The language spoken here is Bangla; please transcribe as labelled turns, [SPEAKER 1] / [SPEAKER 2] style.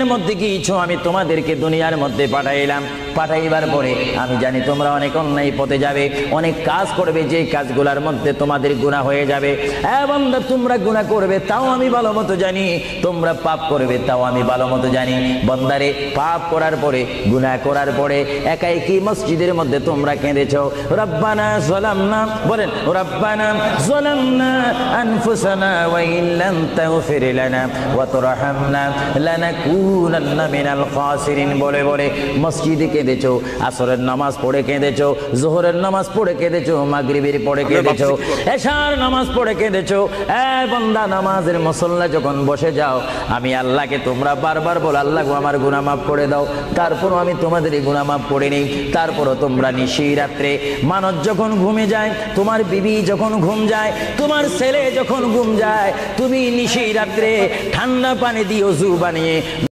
[SPEAKER 1] এর মধ্যে কিছু আমি তোমাদেরকে দুনিয়ার মধ্যে পাঠাইলাম। পাঠাইবার পরে আমি জানি তোমরা অনেক অন্যায় পথে যাবে, অনেক কাজ করবে, যে কাজগুলোর মধ্যে তোমাদের গুনাহ হয়ে যাবে। বান্দা, তোমরা গুনাহ করবে তাও আমি ভালো মতো জানি, তোমরা পাপ করবে তাও আমি ভালো মতো জানি। বান্দারে, পাপ করার পরে, গুনাহ করার পরে একাই কি মসজিদের মধ্যে তোমরা কেঁদেছো, রব্বানা যালামনা, বলেন রব্বানা যালামনা আনফুসানা ওয়া ইল্লাম তাগফির লানা ওয়া তুরহামনা লানাকুনান্না মিনাল খাসিরিন বলে বলে মসজিদে কেঁদেছো, আসরের নামাজ পড়ে কেঁদেছো, যোহরের নামাজ পড়ে কেঁদেছো, মাগরিবের পড়ে কেঁদেছো, এশার নামাজ পড়ে কেঁদেছো। বান্দা, নামাজের মুসল্লা যখন বসে যাও, আমি আল্লাহকে তোমরা বারবার বলো, আল্লাহ গো আমার গুনাহ মাফ করে দাও। তারপরও আমি তোমাদের গুনাহ মাফ করে নেই। তারপরও তোমরা নিশি রাত্রে, মানুষ যখন ঘুমে যায়, তোমার বিবি যখন ঘুম যায়, তোমার ছেলে যখন ঘুম যায়, তুমি নিশি রাত্রে ঠান্ডা পানি দিয়ে ওযু বানিয়ে